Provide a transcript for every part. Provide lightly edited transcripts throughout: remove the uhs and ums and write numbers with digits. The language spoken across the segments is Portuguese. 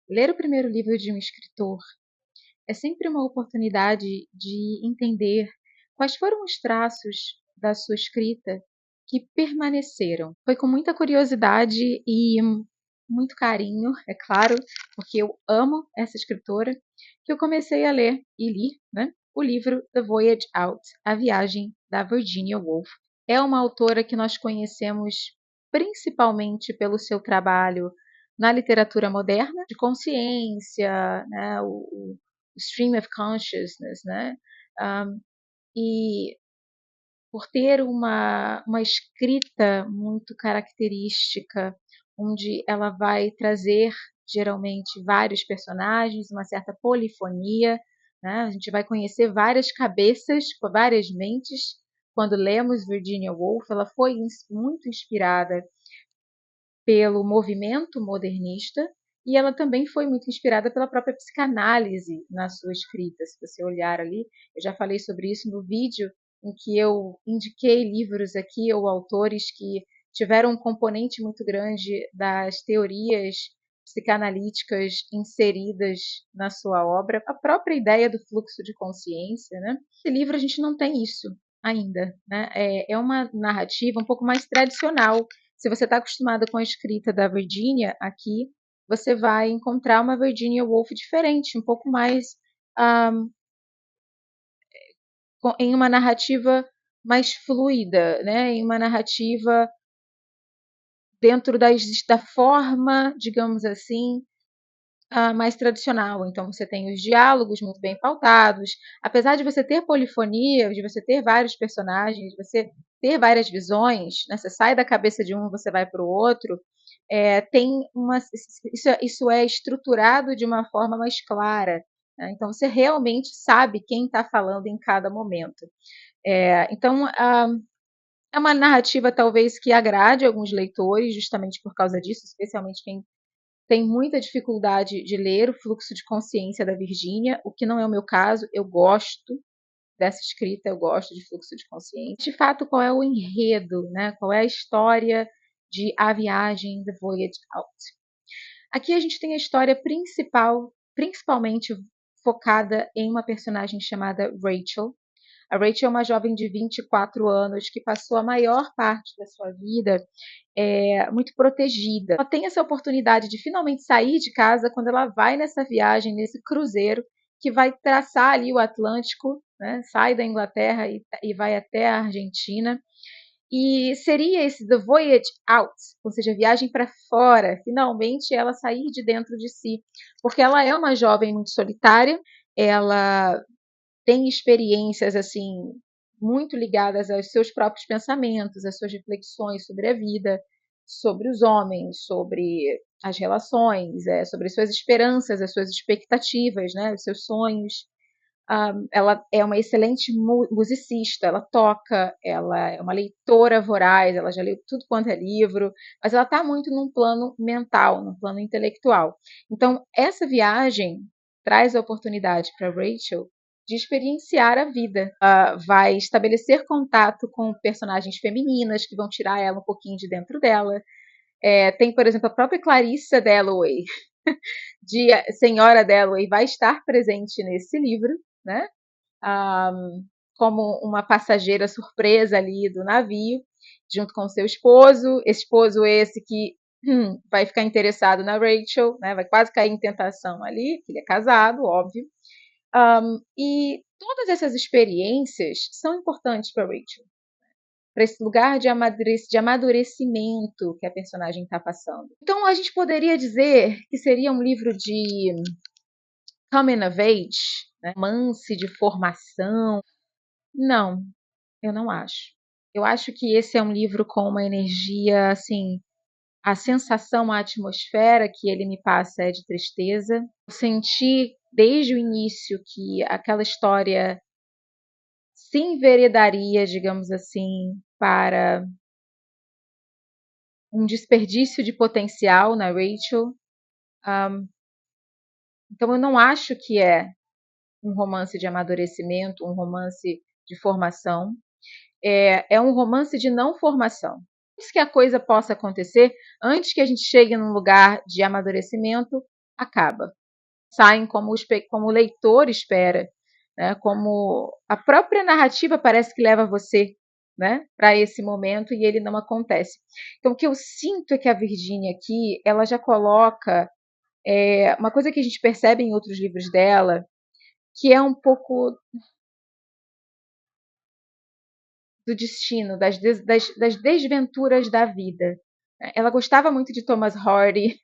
Ler o primeiro livro de um escritor é sempre uma oportunidade de entender quais foram os traços da sua escrita que permaneceram. Foi com muita curiosidade e muito carinho, é claro, porque eu amo essa escritora, que eu comecei a ler e li, né, o livro The Voyage Out, A Viagem, da Virginia Woolf. É uma autora que nós conhecemos principalmente pelo seu trabalho na literatura moderna, de consciência, né, o stream of consciousness, né, e por ter uma escrita muito característica, onde ela vai trazer geralmente vários personagens, uma certa polifonia, né? A gente vai conhecer várias cabeças, várias mentes. Quando lemos Virginia Woolf, ela foi muito inspirada pelo movimento modernista e ela também foi muito inspirada pela própria psicanálise na sua escrita. Se você olhar ali, eu já falei sobre isso no vídeo em que eu indiquei livros aqui ou autores que tiveram um componente muito grande das teorias psicanalíticas inseridas na sua obra, a própria ideia do fluxo de consciência, né? Esse livro a gente não tem isso ainda, né? É uma narrativa um pouco mais tradicional. Se você está acostumado com a escrita da Virginia aqui, você vai encontrar uma Virginia Woolf diferente, um pouco mais um, em uma narrativa mais fluida, né? Em uma narrativa dentro da forma, digamos assim, mais tradicional. Então, você tem os diálogos muito bem pautados. Apesar de você ter polifonia, de você ter vários personagens, de você ter várias visões, né? Você sai da cabeça de um, você vai para o outro. Isso é estruturado de uma forma mais clara. Né? Então, você realmente sabe quem está falando em cada momento. Então, é uma narrativa talvez que agrade alguns leitores, justamente por causa disso, especialmente quem tem muita dificuldade de ler o fluxo de consciência da Virginia, o que não é o meu caso. Eu gosto dessa escrita, eu gosto de fluxo de consciência. De fato, qual é o enredo, né? Qual é a história de A Viagem, The Voyage Out? Aqui a gente tem a história principal, principalmente focada em uma personagem chamada Rachel. A Rachel é uma jovem de 24 anos que passou a maior parte da sua vida muito protegida. Ela tem essa oportunidade de finalmente sair de casa quando ela vai nessa viagem, nesse cruzeiro, que vai traçar ali o Atlântico, né? Sai da Inglaterra e vai até a Argentina. E seria esse The Voyage Out, ou seja, viagem para fora, finalmente ela sair de dentro de si, porque ela é uma jovem muito solitária, ela tem experiências assim muito ligadas aos seus próprios pensamentos, às suas reflexões sobre a vida, sobre os homens, sobre as relações, sobre as suas esperanças, as suas expectativas, né, os seus sonhos. Ela é uma excelente musicista, ela toca, ela é uma leitora voraz, ela já leu tudo quanto é livro, mas ela está muito num plano mental, num plano intelectual. Então, essa viagem traz a oportunidade para Rachel de experienciar a vida. Vai estabelecer contato com personagens femininas que vão tirar ela um pouquinho de dentro dela. Tem, por exemplo, a própria Clarissa Dalloway, de Senhora Dalloway, vai estar presente nesse livro, né? Como uma passageira surpresa ali do navio, junto com seu esposo. Esse esposo esse que vai ficar interessado na Rachel, né? Vai quase cair em tentação ali, que ele é casado, óbvio. E todas essas experiências são importantes para Rachel, para esse lugar de amadurecimento que a personagem está passando. Então, a gente poderia dizer que seria um livro de coming of age, né? Romance de formação. Não, eu não acho. Eu acho que esse é um livro com uma energia, assim, a sensação, a atmosfera que ele me passa é de tristeza. Eu senti desde o início que aquela história se enveredaria, digamos assim, para um desperdício de potencial na Rachel. Então eu não acho que é um romance de amadurecimento, um romance de formação. É um romance de não formação. Antes que a coisa possa acontecer, antes que a gente chegue num lugar de amadurecimento, acaba. Saem como o leitor espera, né? Como a própria narrativa parece que leva você, né, para esse momento e ele não acontece. Então, o que eu sinto é que a Virginia aqui, ela já coloca uma coisa que a gente percebe em outros livros dela, que é um pouco do destino, das desventuras da vida. Ela gostava muito de Thomas Hardy,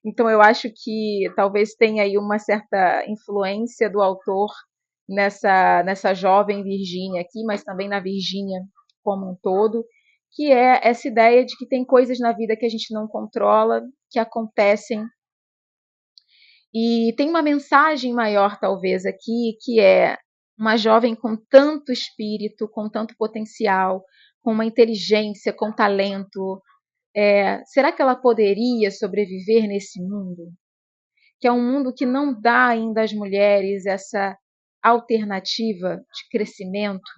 então eu acho que talvez tenha aí uma certa influência do autor nessa jovem Virgínia aqui, mas também na Virgínia como um todo, que é essa ideia de que tem coisas na vida que a gente não controla, que acontecem. E tem uma mensagem maior, talvez, aqui, que é uma jovem com tanto espírito, com tanto potencial, com uma inteligência, com talento. Será que ela poderia sobreviver nesse mundo? Que é um mundo que não dá ainda às mulheres essa alternativa de crescimento,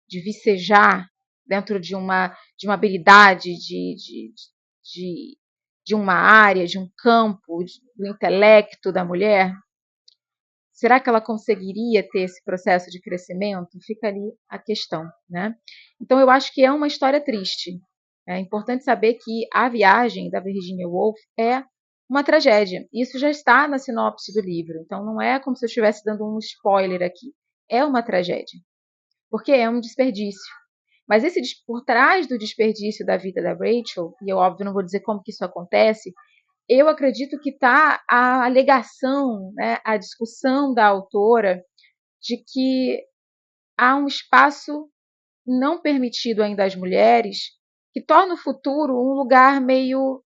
de vicejar dentro de uma habilidade, de, de uma área, de um campo, do intelecto da mulher. Será que ela conseguiria ter esse processo de crescimento? Fica ali a questão, né? Então eu acho que é uma história triste. É importante saber que a viagem da Virginia Woolf é uma tragédia. Isso já está na sinopse do livro. Então não é como se eu estivesse dando um spoiler aqui. É uma tragédia, porque é um desperdício. Mas por trás do desperdício da vida da Rachel, e eu óbvio não vou dizer como que isso acontece, eu acredito que está a alegação, né, a discussão da autora de que há um espaço não permitido ainda às mulheres que torna o futuro um lugar meio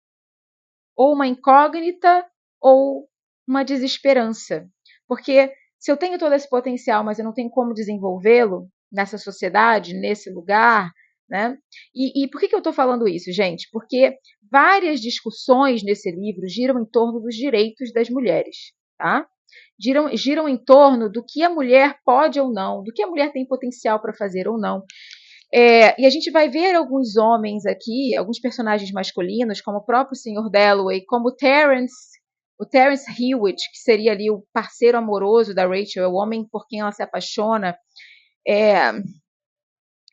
ou uma incógnita ou uma desesperança. Porque se eu tenho todo esse potencial, mas eu não tenho como desenvolvê-lo nessa sociedade, nesse lugar, né? E por que eu estou falando isso, gente? Porque várias discussões nesse livro giram em torno dos direitos das mulheres, tá? Giram em torno do que a mulher pode ou não, do que a mulher tem potencial para fazer ou não. E a gente vai ver alguns homens aqui, alguns personagens masculinos, como o próprio Sr. Dalloway, como o Terence Hewitt, que seria ali o parceiro amoroso da Rachel, o homem por quem ela se apaixona. É,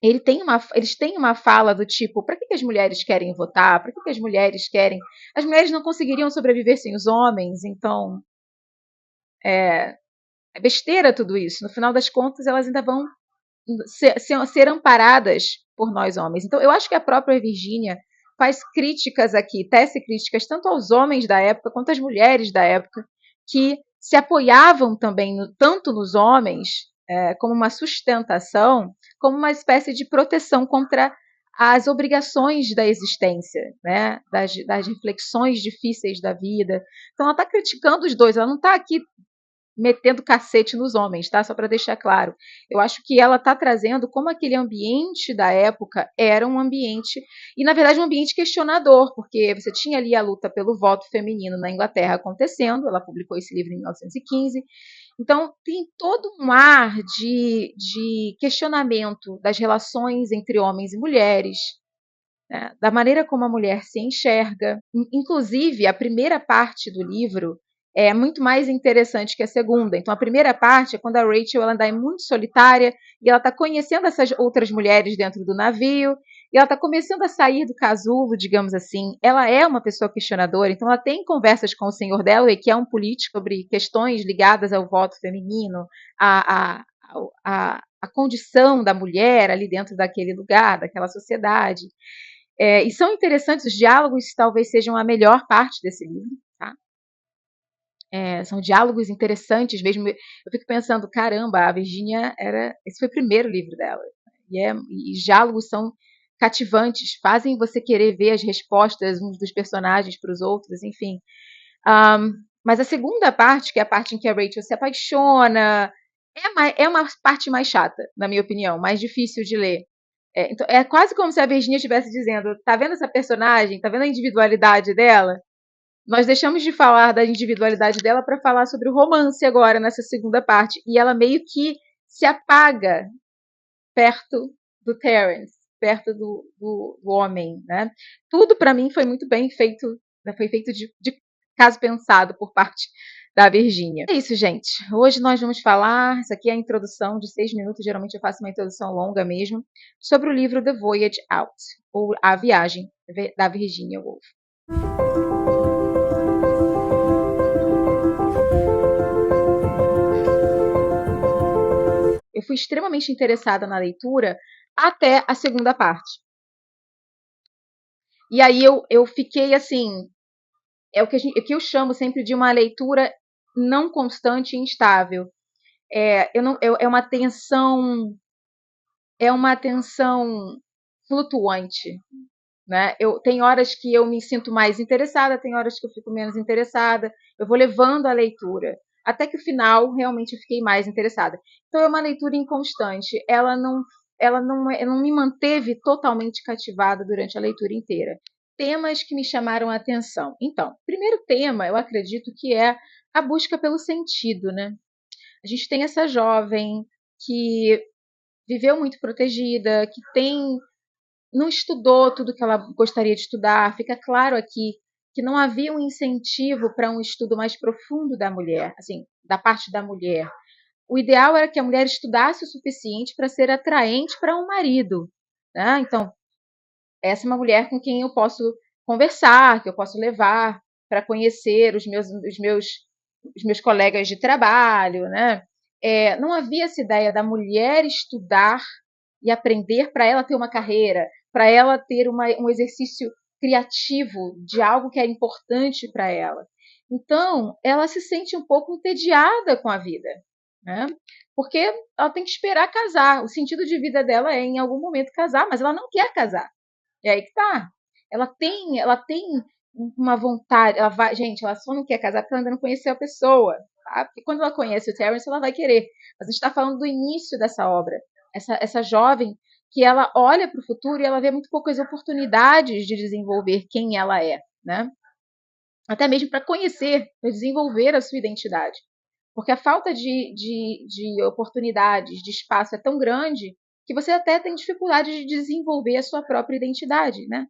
eles têm uma fala do tipo: para que as mulheres querem votar? Para que as mulheres querem? As mulheres não conseguiriam sobreviver sem os homens, então é besteira tudo isso. No final das contas, elas ainda vão ser amparadas por nós homens. Então, eu acho que a própria Virgínia faz críticas aqui, tece críticas tanto aos homens da época quanto às mulheres da época, que se apoiavam também tanto nos homens, como uma sustentação, como uma espécie de proteção contra as obrigações da existência, né? Das reflexões difíceis da vida. Então, ela está criticando os dois, ela não está aqui metendo cacete nos homens, tá? Só para deixar claro. Eu acho que ela está trazendo como aquele ambiente da época era um ambiente, e na verdade um ambiente questionador, porque você tinha ali a luta pelo voto feminino na Inglaterra acontecendo, ela publicou esse livro em 1915, então tem todo um ar de questionamento das relações entre homens e mulheres, né? Da maneira como a mulher se enxerga. Inclusive, a primeira parte do livro é muito mais interessante que a segunda. Então, a primeira parte é quando a Rachel ela é muito solitária e ela está conhecendo essas outras mulheres dentro do navio e ela está começando a sair do casulo, digamos assim. Ela é uma pessoa questionadora, então ela tem conversas com o Sr. Dalloway, que é um político, sobre questões ligadas ao voto feminino, a condição da mulher ali dentro daquele lugar, daquela sociedade. E são interessantes, os diálogos talvez sejam a melhor parte desse livro, tá? São diálogos interessantes mesmo. Eu fico pensando, caramba, a Virginia esse foi o primeiro livro dela. E os diálogos são cativantes, fazem você querer ver as respostas uns dos personagens para os outros, enfim. Mas a segunda parte, que é a parte em que a Rachel se apaixona, é uma parte mais chata, na minha opinião, mais difícil de ler. Então, é quase como se a Virginia estivesse dizendo: tá vendo essa personagem? Tá vendo a individualidade dela? Nós deixamos de falar da individualidade dela para falar sobre o romance agora, nessa segunda parte. E ela meio que se apaga perto do Terence, perto do homem, né? Tudo para mim foi muito bem feito, né? Foi feito caso pensado por parte da Virgínia. É isso, gente. Hoje nós vamos falar, isso aqui é a introdução de 6 minutos, geralmente eu faço uma introdução longa mesmo, sobre o livro The Voyage Out, ou A Viagem, da Virginia Woolf. Eu fui extremamente interessada na leitura até a segunda parte. E aí eu fiquei assim, é o que eu chamo sempre de uma leitura não constante e instável. É uma tensão flutuante, né? Tem horas que eu me sinto mais interessada, tem horas que eu fico menos interessada. Eu vou levando a leitura até que o final realmente eu fiquei mais interessada. Então é uma leitura inconstante. Ela não me manteve totalmente cativada durante a leitura inteira. Temas que me chamaram a atenção. Então, primeiro tema, eu acredito que é a busca pelo sentido, né? A gente tem essa jovem que viveu muito protegida, que não estudou tudo que ela gostaria de estudar. Fica claro aqui que não havia um incentivo para um estudo mais profundo da mulher, assim, da parte da mulher. O ideal era que a mulher estudasse o suficiente para ser atraente para um marido, né? Então, essa é uma mulher com quem eu posso conversar, que eu posso levar para conhecer os meus colegas de trabalho, né? Não havia essa ideia da mulher estudar e aprender para ela ter uma carreira, para ela ter um exercício criativo de algo que é importante para ela. Então, ela se sente um pouco entediada com a vida, né? Porque ela tem que esperar casar. O sentido de vida dela é, em algum momento, casar, mas ela não quer casar. É aí que tá. Ela tem uma vontade, gente, ela só não quer casar porque ela ainda não conheceu a pessoa, tá? Porque quando ela conhece o Terence, ela vai querer. Mas a gente está falando do início dessa obra. Essa jovem que ela olha para o futuro e ela vê muito poucas oportunidades de desenvolver quem ela é, né? Até mesmo para conhecer, para desenvolver a sua identidade. Porque a falta de oportunidades, de espaço é tão grande que você até tem dificuldade de desenvolver a sua própria identidade, né?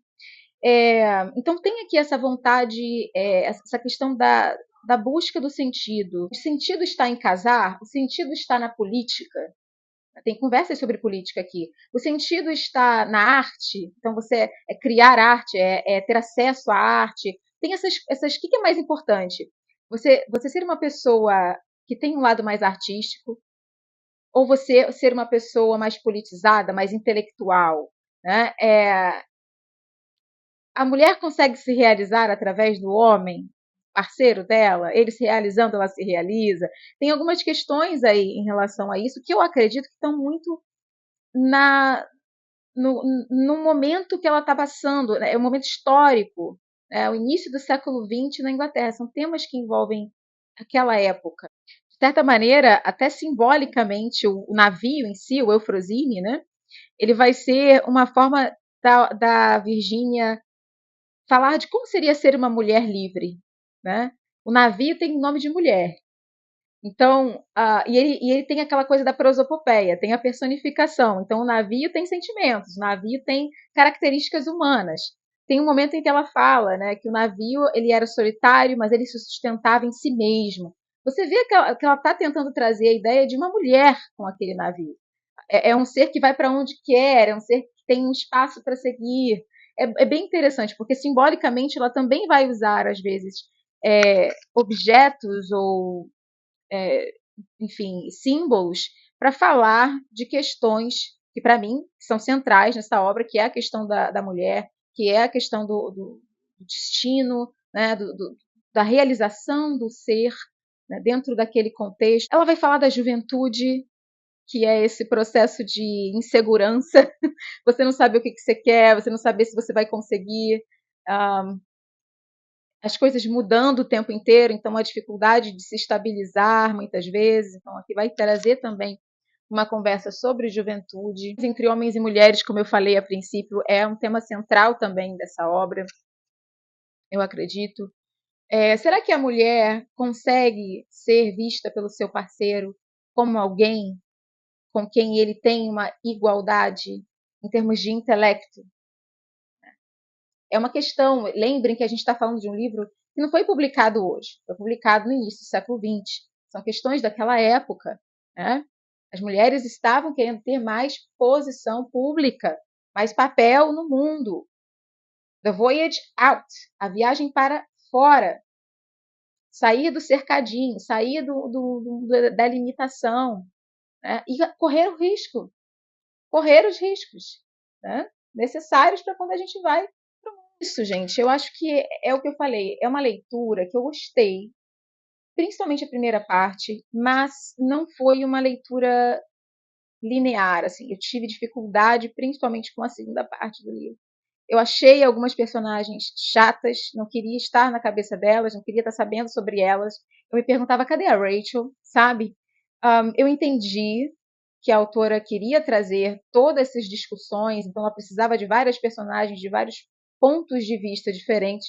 Então tem aqui essa vontade, essa questão da busca do sentido. O sentido está em casar? O sentido está na política? Tem conversas sobre política aqui. O sentido está na arte? Então você criar arte, ter acesso à arte. Tem o que é mais importante? Você ser uma pessoa que tem um lado mais artístico, ou você ser uma pessoa mais politizada, mais intelectual, né? A mulher consegue se realizar através do homem, parceiro dela, ele se realizando, ela se realiza. Tem algumas questões aí em relação a isso que eu acredito que estão muito na no momento que ela está passando, né? É um momento histórico, o início do século XX na Inglaterra. São temas que envolvem aquela época. De certa maneira, até simbolicamente, o navio em si, o Eufrosine, né? Ele vai ser uma forma da Virgínia falar de como seria ser uma mulher livre, né? O navio tem nome de mulher. Então, ele tem aquela coisa da prosopopeia, tem a personificação. Então, o navio tem sentimentos, o navio tem características humanas. Tem um momento em que ela fala, né, que o navio ele era solitário, mas ele se sustentava em si mesmo. Você vê que ela está tentando trazer a ideia de uma mulher com aquele navio. É um ser que vai para onde quer, é um ser que tem um espaço para seguir. É bem interessante, porque simbolicamente ela também vai usar, às vezes, objetos ou enfim, símbolos para falar de questões que, para mim, são centrais nessa obra, que é a questão da mulher, que é a questão do destino, né, da realização do ser, né, dentro daquele contexto. Ela vai falar da juventude, que é esse processo de insegurança. Você não sabe o que você quer, você não sabe se você vai conseguir. As coisas mudando o tempo inteiro, então a dificuldade de se estabilizar muitas vezes. Então, aqui vai trazer também uma conversa sobre juventude entre homens e mulheres, como eu falei a princípio, é um tema central também dessa obra, eu acredito. Será que a mulher consegue ser vista pelo seu parceiro como alguém com quem ele tem uma igualdade em termos de intelecto? É uma questão. Lembrem que a gente está falando de um livro que não foi publicado hoje, foi publicado no início do século XX. São questões daquela época, né? As mulheres estavam querendo ter mais posição pública, mais papel no mundo. The Voyage Out, a viagem para fora, sair do cercadinho, sair da limitação, né? E correr os riscos, né? Necessários para quando a gente vai. Isso, gente, eu acho que é o que eu falei, é uma leitura que eu gostei, principalmente a primeira parte, mas não foi uma leitura linear, assim, eu tive dificuldade principalmente com a segunda parte do livro. Eu achei algumas personagens chatas, não queria estar na cabeça delas, não queria estar sabendo sobre elas. Eu me perguntava, cadê a Rachel, sabe? Eu entendi que a autora queria trazer todas essas discussões, então ela precisava de várias personagens, de vários pontos de vista diferentes.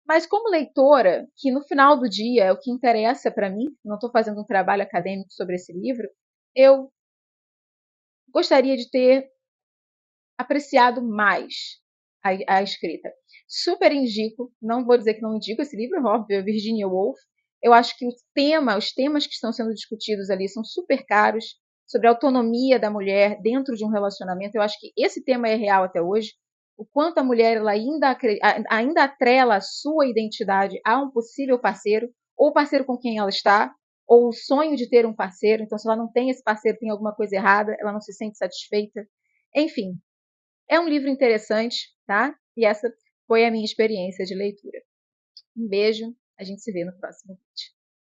Mas como leitora, que no final do dia é o que interessa para mim, não estou fazendo um trabalho acadêmico sobre esse livro, eu gostaria de ter apreciado mais a escrita. Super indico, não vou dizer que não indico esse livro, óbvio, é Virginia Woolf. Eu acho que os temas que estão sendo discutidos ali são super caros, sobre a autonomia da mulher dentro de um relacionamento. Eu acho que esse tema é real até hoje. O quanto a mulher ela ainda atrela a sua identidade a um possível parceiro, ou parceiro com quem ela está, ou o sonho de ter um parceiro. Então, se ela não tem esse parceiro, tem alguma coisa errada, ela não se sente satisfeita. Enfim, é um livro interessante, tá? E essa foi a minha experiência de leitura. Um beijo, a gente se vê no próximo vídeo.